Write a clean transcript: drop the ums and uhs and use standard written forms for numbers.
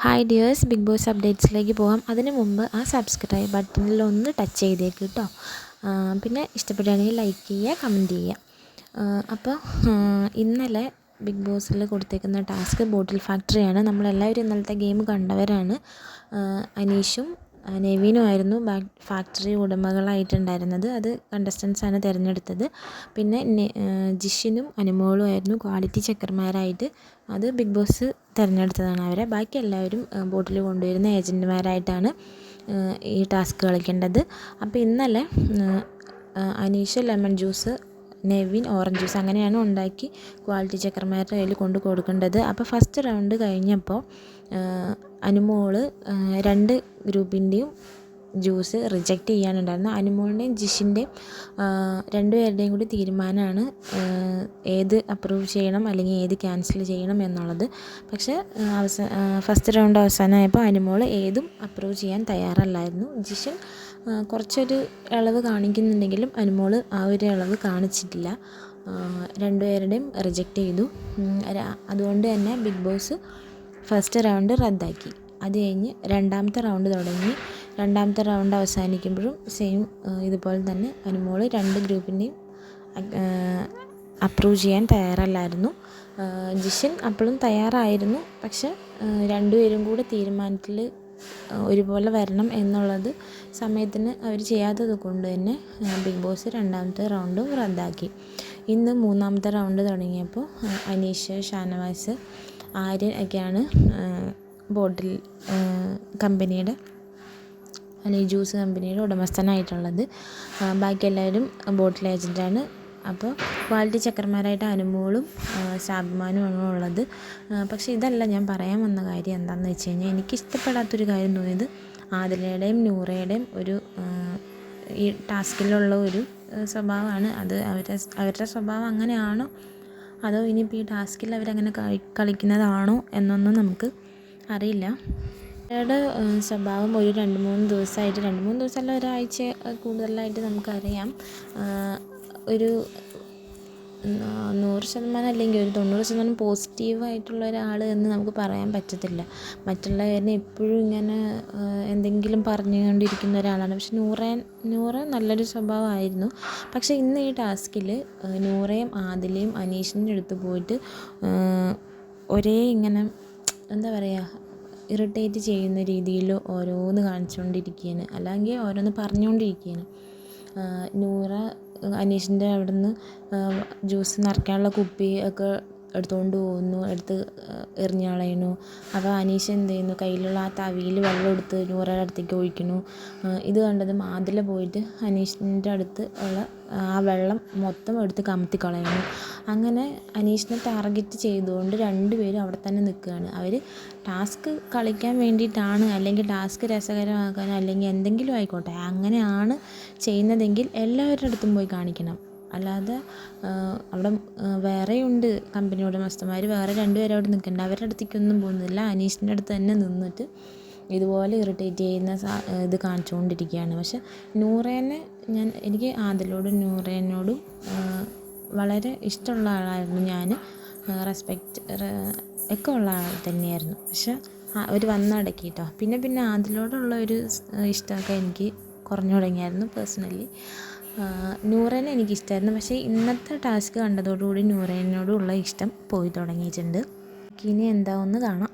Hi dears, big boss അപ്ഡേറ്റ്സിലേക്ക് പോകാം. അതിന് മുമ്പ് ആ സബ്സ്ക്രൈബ് ബട്ടണിൽ ഒന്ന് ടച്ച് ചെയ്തേക്ക് കേട്ടോ. പിന്നെ ഇഷ്ടപ്പെടുകയാണെങ്കിൽ ലൈക്ക് ചെയ്യുക, കമൻറ്റ് ചെയ്യുക. അപ്പോൾ ഇന്നലെ ബിഗ് ബോസിൽ കൊടുത്തേക്കുന്ന ടാസ്ക് ബോട്ടിൽ ഫാക്ടറിയാണ്. നമ്മളെല്ലാവരും ഇന്നലത്തെ ഗെയിം കണ്ടവരാണ്. അനീഷും നെവീനുമായിരുന്നു ഫാക്ടറി ഉടമകളായിട്ടുണ്ടായിരുന്നത്. അത് കണ്ടസ്റ്റൻസാണ് തിരഞ്ഞെടുത്തത്. പിന്നെ ജിഷിനും അനുമോളും ആയിരുന്നു ക്വാളിറ്റി ചെക്കർമാരായിട്ട്. അത് ബിഗ് ബോസ് തിരഞ്ഞെടുത്തതാണ് അവരെ. ബാക്കി എല്ലാവരും ബോട്ടിൽ കൊണ്ടുവരുന്ന ഏജൻറ്റുമാരായിട്ടാണ് ഈ ടാസ്ക് കളിക്കേണ്ടത്. അപ്പോൾ ഇന്നലെ Aneesh lemon juice, Nevin orange juice അങ്ങനെയാണ് ഉണ്ടാക്കി ക്വാളിറ്റി ചെക്കർമാരുടെ കയ്യിൽ കൊണ്ട് കൊടുക്കേണ്ടത്. അപ്പോൾ ഫസ്റ്റ് റൗണ്ട് കഴിഞ്ഞപ്പോൾ അനുമോള് 2 ഗ്രൂപ്പിൻ്റെയും ജ്യൂസ് റിജക്റ്റ് ചെയ്യാനുണ്ടായിരുന്നു. അനുമോളിൻ്റെയും ജിഷിൻ്റെയും 2 പേരുടെയും കൂടി തീരുമാനമാണ് ഏത് അപ്രൂവ് ചെയ്യണം അല്ലെങ്കിൽ ഏത് ക്യാൻസൽ ചെയ്യണം എന്നുള്ളത്. പക്ഷേ ഫസ്റ്റ് റൗണ്ട് അവസാനമായപ്പോൾ അനുമോൾ ഏതും അപ്രൂവ് ചെയ്യാൻ തയ്യാറല്ലായിരുന്നു. ജിഷൻ കുറച്ചൊരു ഇളവ് കാണിക്കുന്നുണ്ടെങ്കിലും അനുമോൾ ആ ഒരു ഇളവ് കാണിച്ചിട്ടില്ല. 2 പേരുടെയും റിജക്റ്റ് ചെയ്തു. അതുകൊണ്ട് തന്നെ ബിഗ് ബോസ് ഫസ്റ്റ് റൗണ്ട് റദ്ദാക്കി. അത് കഴിഞ്ഞ് രണ്ടാമത്തെ റൗണ്ട് തുടങ്ങി. രണ്ടാമത്തെ റൗണ്ട് അവസാനിക്കുമ്പോഴും സെയിം ഇതുപോലെ തന്നെ അനുമോൾ 2 ഗ്രൂപ്പിൻ്റെയും അപ്രൂവ് ചെയ്യാൻ തയ്യാറല്ലായിരുന്നു. ജിഷൻ അപ്പോഴും തയ്യാറായിരുന്നു. പക്ഷെ 2 പേരും കൂടെ തീരുമാനത്തിൽ ഒരുപോലെ വരണം എന്നുള്ളത് സമയത്തിന് അവർ ചെയ്യാത്തത് കൊണ്ട് തന്നെ ബിഗ് ബോസ് രണ്ടാമത്തെ റൗണ്ടും റദ്ദാക്കി. ഇന്ന് മൂന്നാമത്തെ റൗണ്ട് തുടങ്ങിയപ്പോൾ അനീഷ്, ഷാനവാസ്, ആര്യൻ ഒക്കെയാണ് ബോട്ടിൽ കമ്പനിയുടെ അല്ലെങ്കിൽ ജ്യൂസ് കമ്പനിയുടെ ഉടമസ്ഥനായിട്ടുള്ളത്. ബാക്കി എല്ലാവരും ബോട്ടിൽ ഏജൻറ്റാണ്. അപ്പോൾ ക്വാളിറ്റി ചെക്കർമാരായിട്ട് അനുമോളും ഷാബിമാനുമാണ് ഉള്ളത്. പക്ഷേ ഇതല്ല ഞാൻ പറയാൻ വന്ന കാര്യം. എന്താണെന്ന് വെച്ച് കഴിഞ്ഞാൽ എനിക്കിഷ്ടപ്പെടാത്തൊരു കാര്യം തോന്നിയത് ആദിലയുടെയും നൂറയുടെയും ഒരു ഈ ടാസ്കിലുള്ള ഒരു സ്വഭാവമാണ്. അത് അവരുടെ സ്വഭാവം അങ്ങനെയാണോ അതോ ഇനിയിപ്പോൾ ഈ ടാസ്കിൽ അവരങ്ങനെ കളിക്കുന്നതാണോ എന്നൊന്നും നമുക്ക് അറിയില്ല. അവരുടെ സ്വഭാവം ഒരു 2-3 ദിവസമായിട്ട്, 2-3 ദിവസമല്ല, ഒരാഴ്ച കൂടുതലായിട്ട് നമുക്കറിയാം. ഒരു 100% അല്ലെങ്കിൽ ഒരു 90% പോസിറ്റീവായിട്ടുള്ള ഒരാൾ എന്ന് നമുക്ക് പറയാൻ പറ്റത്തില്ല. മറ്റുള്ളവരെ എപ്പോഴും ഇങ്ങനെ എന്തെങ്കിലും പറഞ്ഞുകൊണ്ടിരിക്കുന്ന ഒരാളാണ്. പക്ഷെ നൂറ നല്ലൊരു സ്വഭാവമായിരുന്നു. പക്ഷേ ഇന്ന് ഈ ടാസ്കിൽ നൂറയും ആദിലയും അനീഷിൻ്റെ അടുത്ത് പോയിട്ട് ഒരേ ഇങ്ങനെ എന്താ പറയുക, ഇറിറ്റേറ്റ് ചെയ്യുന്ന രീതിയിൽ ഓരോന്ന് കാണിച്ചുകൊണ്ടിരിക്കുകയാണ്, അല്ലെങ്കിൽ ഓരോന്ന് പറഞ്ഞുകൊണ്ടിരിക്കുകയാണ്. നൂറ അനീഷിൻ്റെ അവിടെ നിന്ന് ജ്യൂസ് നിറയ്ക്കാനുള്ള കുപ്പി ഒക്കെ എടുത്തുകൊണ്ട് പോകുന്നു, എടുത്ത് എറിഞ്ഞ് കളയുന്നു. അപ്പോൾ അനീഷ് എന്ത് ചെയ്യുന്നു, കയ്യിലുള്ള ആ തവിയിൽ വെള്ളം എടുത്ത് നൂറയുടെ അടുത്തേക്ക് ഒഴിക്കുന്നു. ഇത് കണ്ടതും ആദില പോയിട്ട് അനീഷിൻ്റെ അടുത്ത് ഉള്ള ആ വെള്ളം മൊത്തം എടുത്ത് കമത്തി കളയുന്നു. അങ്ങനെ അനീഷിനെ ടാർഗറ്റ് ചെയ്തുകൊണ്ട് 2 പേരും അവിടെ തന്നെ നിൽക്കുകയാണ്. അവർ ടാസ്ക് കളിക്കാൻ വേണ്ടിയിട്ടാണ്, അല്ലെങ്കിൽ ടാസ്ക് രസകരമാക്കാനോ അല്ലെങ്കിൽ എന്തെങ്കിലും ആയിക്കോട്ടെ, അങ്ങനെയാണ് ചെയ്യുന്നതെങ്കിൽ എല്ലാവരുടെ അടുത്തും പോയി കാണിക്കണം. അല്ലാതെ അവിടെ വേറെയുണ്ട് കമ്പനി ഉടമസ്ഥന്മാർ, വേറെ 2 പേരും അവിടെ നിൽക്കണ്ട, അവരുടെ അടുത്തേക്കൊന്നും പോകുന്നില്ല. അനീഷിൻ്റെ അടുത്ത് തന്നെ നിന്നിട്ട് ഇതുപോലെ ഇറിറ്റേറ്റ് ചെയ്യുന്ന ഇത് കാണിച്ചുകൊണ്ടിരിക്കുകയാണ്. പക്ഷെ നൂറേനെ എനിക്ക് ആദിലോടും നൂറേനോടും വളരെ ഇഷ്ടമുള്ള ആളായിരുന്നു. ഞാൻ റെസ്പെക്റ്റ് ഒക്കെ ഉള്ള ആൾ തന്നെയായിരുന്നു. പക്ഷെ അവർ വന്നടക്കി കേട്ടോ. പിന്നെ ആദിലോടുള്ള ഒരു ഇഷ്ടമൊക്കെ എനിക്ക് കുറഞ്ഞു തുടങ്ങിയായിരുന്നു പേഴ്സണലി. നൂറേനെ എനിക്കിഷ്ടമായിരുന്നു. പക്ഷേ ഇന്നത്തെ ടാസ്ക് കണ്ടതോടുകൂടി നൂറേനോടുള്ള ഇഷ്ടം പോയി തുടങ്ങിയിട്ടുണ്ട്. ഇനി എന്താവുമെന്ന് കാണാം.